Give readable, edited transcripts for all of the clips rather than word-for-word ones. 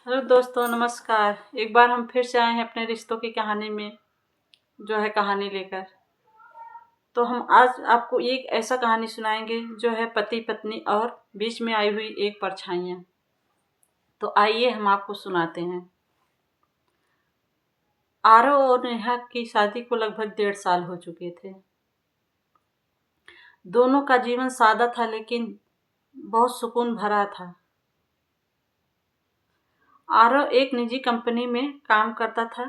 Hello दोस्तों, नमस्कार। एक बार हम फिर से आए हैं अपने रिश्तों की कहानी में, जो है कहानी लेकर। तो हम आज आपको एक ऐसा कहानी सुनाएंगे जो है पति पत्नी और बीच में आई हुई एक परछाइयाँ। तो आइए हम आपको सुनाते हैं। आरव और नेहा की शादी को लगभग 1.5 साल हो चुके थे। दोनों का जीवन सादा था लेकिन बहुत सुकून भरा था। आरव एक निजी कंपनी में काम करता था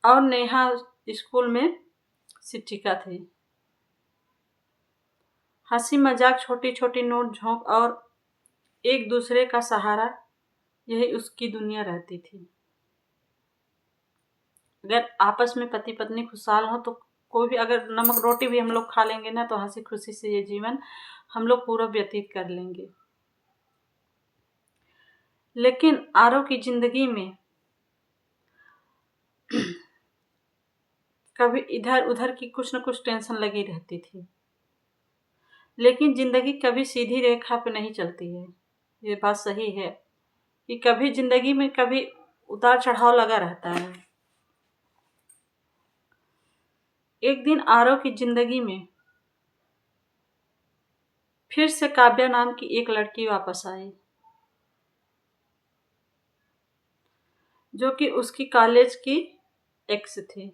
और नेहा स्कूल में शिक्षिका थी। हंसी मजाक, छोटी छोटी नोक झोंक और एक दूसरे का सहारा, यही उसकी दुनिया रहती थी। अगर आपस में पति पत्नी खुशहाल हो तो कोई भी, अगर नमक रोटी भी हम लोग खा लेंगे ना, तो हंसी खुशी से ये जीवन हम लोग पूरा व्यतीत कर लेंगे। लेकिन आरव की जिंदगी में कभी इधर उधर की कुछ न कुछ टेंशन लगी रहती थी। लेकिन जिंदगी कभी सीधी रेखा पे नहीं चलती है। ये बात सही है कि कभी जिंदगी में कभी उतार चढ़ाव लगा रहता है। एक दिन आरव की जिंदगी में फिर से काव्या नाम की एक लड़की वापस आई, जो कि उसकी कॉलेज की एक्स थी।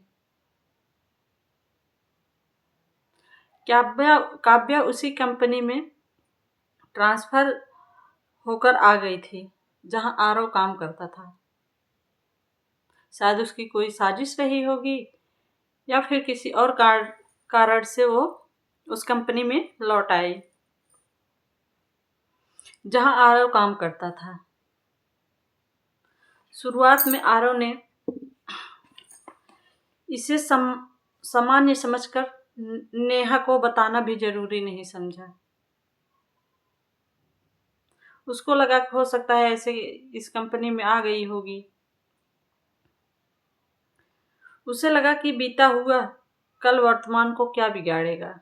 काव्या काव्या उसी कंपनी में ट्रांसफर होकर आ गई थी जहां आरव काम करता था। शायद उसकी कोई साजिश रही होगी या फिर किसी और कारण से वो उस कंपनी में लौट आई जहां आरव काम करता था। शुरुआत में आरव ने इसे सामान्य समझकर नेहा को बताना भी जरूरी नहीं समझा। उसको लगा कि हो सकता है ऐसे इस कंपनी में आ गई होगी। उसे लगा कि बीता हुआ कल वर्तमान को क्या बिगाड़ेगा।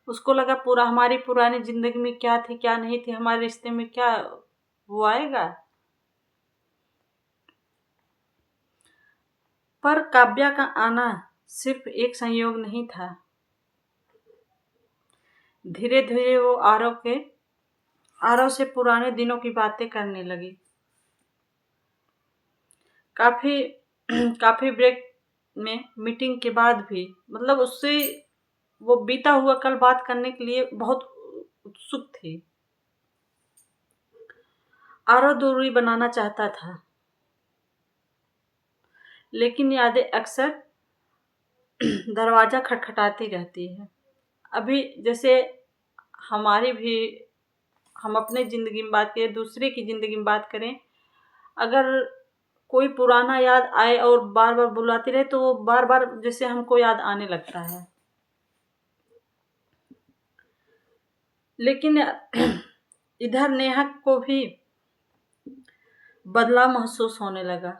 उसको लगा पूरा हमारी पुरानी जिंदगी में क्या थी क्या नहीं थी, हमारे रिश्ते में क्या वो आएगा। पर काव्या का आना सिर्फ एक संयोग नहीं था। धीरे धीरे वो आरव से पुराने दिनों की बातें करने लगी। काफी काफी ब्रेक में मीटिंग के बाद भी, मतलब उससे वो बीता हुआ कल बात करने के लिए बहुत उत्सुक थी। आरव दूरी बनाना चाहता था, लेकिन यादें अक्सर दरवाजा खटखटाती रहती है। अभी जैसे हमारी भी, हम अपने जिंदगी में बात करें, दूसरे की जिंदगी में बात करें, अगर कोई पुराना याद आए और बार बार बुलाती रहे तो वो बार बार जैसे हमको याद आने लगता है। लेकिन इधर नेहा को भी बदलाव महसूस होने लगा।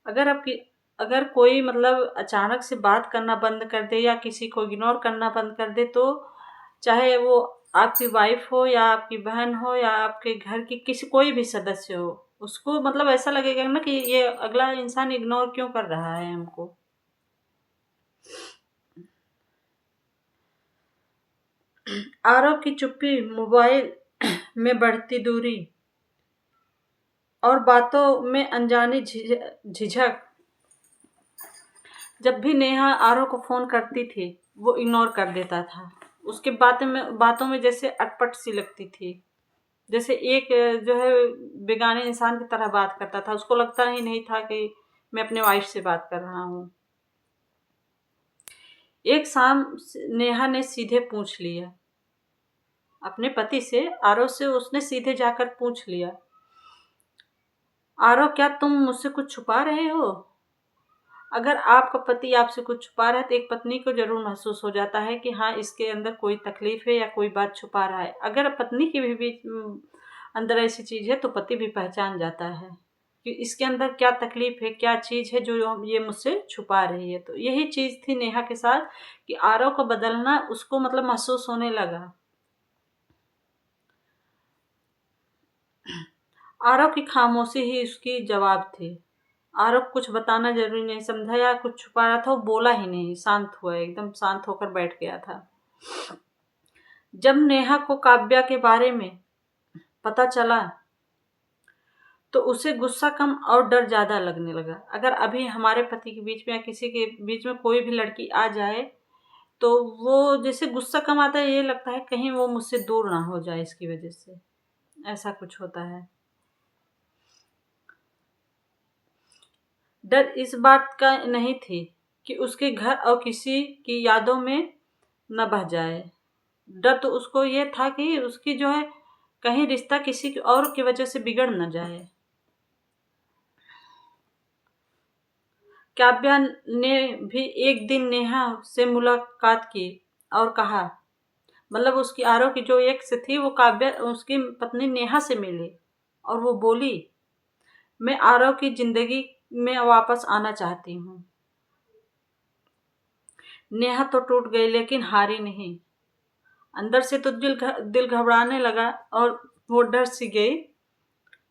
अगर आपकी अगर कोई मतलब अचानक से बात करना बंद कर दे या किसी को इग्नोर करना बंद कर दे, तो चाहे वो आपकी वाइफ हो या आपकी बहन हो या आपके घर की किसी कोई भी सदस्य हो, उसको मतलब ऐसा लगेगा ना कि ये अगला इंसान इग्नोर क्यों कर रहा है हमको। आरव की चुप्पी, मोबाइल में बढ़ती दूरी और बातों में अनजानी झिझक, जब भी नेहा आरव को फोन करती थी वो इग्नोर कर देता था। उसके बातों में जैसे अटपट सी लगती थी, जैसे एक जो है बेगाने इंसान की तरह बात करता था। उसको लगता ही नहीं था कि मैं अपने वाइफ से बात कर रहा हूँ। एक शाम नेहा ने सीधे पूछ लिया अपने पति से, आरव से उसने सीधे जाकर पूछ लिया, आरव क्या तुम मुझसे कुछ छुपा रहे हो? अगर आपका पति आपसे कुछ छुपा रहा है तो एक पत्नी को जरूर महसूस हो जाता है कि हाँ, इसके अंदर कोई तकलीफ है या कोई बात छुपा रहा है। अगर पत्नी की भी अंदर ऐसी चीज है तो पति भी पहचान जाता है कि इसके अंदर क्या तकलीफ है, क्या चीज है जो ये मुझसे छुपा रही है। तो यही चीज थी नेहा के साथ कि आरव का बदलना उसको मतलब महसूस होने लगा। आरव की खामोशी ही उसकी जवाब थी। आरव कुछ बताना जरूरी नहीं समझा या कुछ छुपा रहा था, वो बोला ही नहीं, शांत हुआ, एकदम शांत होकर बैठ गया था। जब नेहा को काव्या के बारे में पता चला तो उसे गुस्सा कम और डर ज्यादा लगने लगा। अगर अभी हमारे पति के बीच में या किसी के बीच में कोई भी लड़की आ जाए तो वो जैसे गुस्सा कम आता है, ये लगता है कहीं वो मुझसे दूर ना हो जाए इसकी वजह से, ऐसा कुछ होता है। डर इस बात का नहीं थी कि उसके घर और किसी की यादों में न बह जाए। डर तो उसको ये था कि उसकी जो है कहीं रिश्ता किसी की और की वजह से बिगड़ न जाए। काव्या ने भी एक दिन नेहा से मुलाकात की और कहा, मतलब उसकी आरव की जो एक्स थी वो काव्या उसकी पत्नी नेहा से मिली और वो बोली, मैं आरव की जिंदगी में वापस आना चाहती हूँ। नेहा तो टूट गई लेकिन हारी नहीं। अंदर से तो दिल घबराने लगा और वो डर सी गई,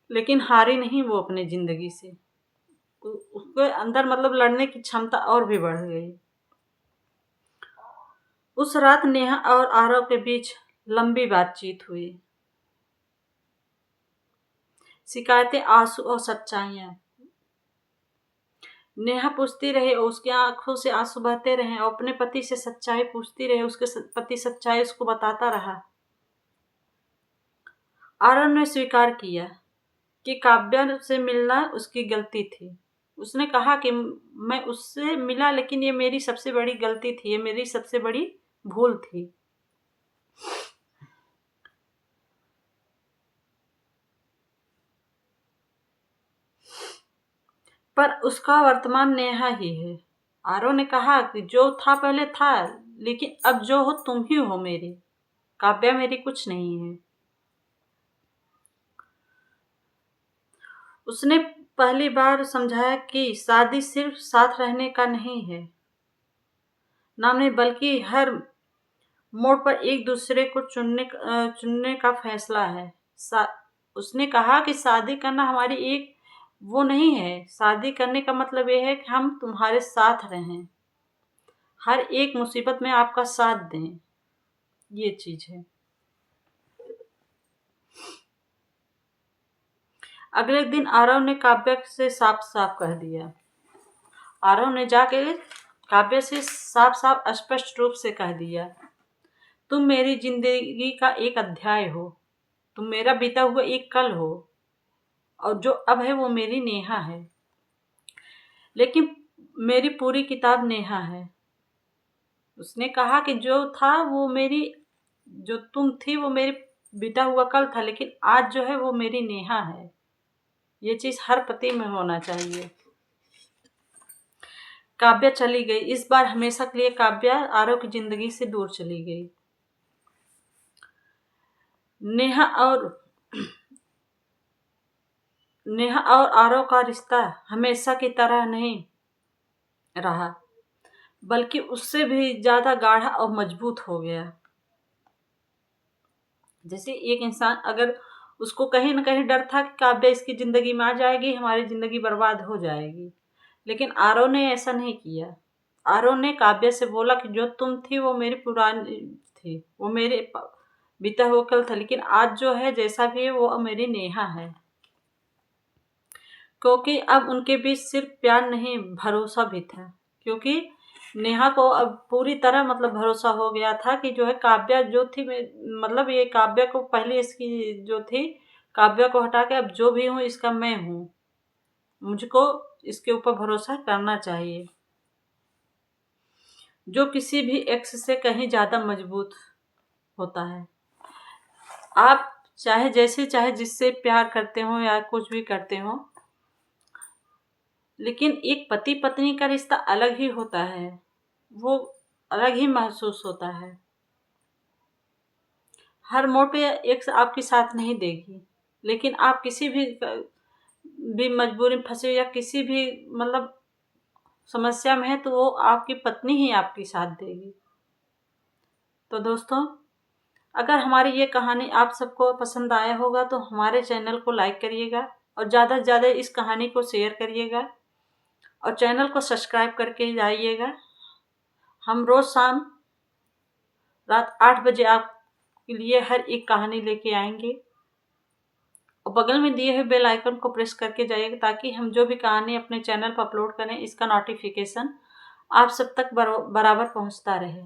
लेकिन हारी नहीं वो अपनी जिंदगी से। उसके अंदर मतलब लड़ने की क्षमता और भी बढ़ गई। उस रात नेहा और आरव के बीच लंबी बातचीत हुई। शिकायतें, आंसू और सच्चाइयां। नेहा पूछती रही और उसकी आंखों से आंसू बहते रहे और अपने पति से सच्चाई पूछती रही, उसके पति सच्चाई उसको बताता रहा। आरव ने स्वीकार किया कि काव्या से मिलना उसकी गलती थी। उसने कहा कि मैं उससे मिला लेकिन ये मेरी सबसे बड़ी गलती थी, ये मेरी सबसे बड़ी भूल थी। पर उसका वर्तमान नेहा ही है। आरव ने कहा कि जो था पहले था, लेकिन अब जो हो तुम ही हो मेरी, काव्या मेरी कुछ नहीं है। उसने पहली बार समझाया कि शादी सिर्फ साथ रहने का नहीं है, नाम नहीं, बल्कि हर मोड़ पर एक दूसरे को चुनने का फैसला है। उसने कहा कि शादी करना हमारी एक वो नहीं है, शादी करने का मतलब ये है कि हम तुम्हारे साथ रहें, हर एक मुसीबत में आपका साथ दें, ये चीज है। अगले दिन आरव ने काव्या से साफ साफ कह दिया। आरव ने जाके काव्या से साफ साफ स्पष्ट रूप से कह दिया, तुम मेरी जिंदगी का एक अध्याय हो, तुम मेरा बीता हुआ एक कल हो, और जो अब है वो मेरी नेहा है। लेकिन मेरी पूरी किताब नेहा है। उसने कहा कि जो था वो मेरी, जो तुम थी वो मेरी बीता हुआ कल था, लेकिन आज जो है वो मेरी नेहा है। ये चीज हर पति में होना चाहिए। काव्या चली गई। इस बार हमेशा के लिए काव्या आरव की जिंदगी से दूर चली गई। नेहा और आरव का रिश्ता हमेशा की तरह नहीं रहा, बल्कि उससे भी ज्यादा गाढ़ा और मजबूत हो गया। जैसे एक इंसान, अगर उसको कहीं ना कहीं डर था कि काव्या इसकी जिंदगी में आ जाएगी, हमारी जिंदगी बर्बाद हो जाएगी, लेकिन आरव ने ऐसा नहीं किया। आरव ने काव्या से बोला कि जो तुम थी वो मेरी पुरानी थी, वो मेरे बीता हुआ कल था, लेकिन आज जो है जैसा भी है वो मेरी नेहा है। क्योंकि अब उनके बीच सिर्फ प्यार नहीं, भरोसा भी था। क्योंकि नेहा को अब पूरी तरह मतलब भरोसा हो गया था कि जो है काव्या जो थी, मतलब ये काव्या को पहले इसकी जो थी, काव्या को हटा के अब जो भी हूँ इसका मैं हूँ, मुझको इसके ऊपर भरोसा करना चाहिए, जो किसी भी एक्स से कहीं ज्यादा मजबूत होता है। आप चाहे जिससे प्यार करते हो या कुछ भी करते हो, लेकिन एक पति पत्नी का रिश्ता अलग ही होता है, वो अलग ही महसूस होता है। हर मोड़ पे एक आपकी साथ नहीं देगी, लेकिन आप किसी भी मजबूरी में फंसे या किसी भी मतलब समस्या में है तो वो आपकी पत्नी ही आपकी साथ देगी। तो दोस्तों, अगर हमारी ये कहानी आप सबको पसंद आया होगा तो हमारे चैनल को लाइक करिएगा और ज़्यादा से ज़्यादा इस कहानी को शेयर करिएगा और चैनल को सब्सक्राइब करके जाइएगा। हम रोज़ शाम रात 8 बजे आपके लिए हर एक कहानी लेके आएंगे और बगल में दिए हुए बेल आइकन को प्रेस करके जाइएगा ताकि हम जो भी कहानी अपने चैनल पर अपलोड करें इसका नोटिफिकेशन आप सब तक बराबर पहुंचता रहे।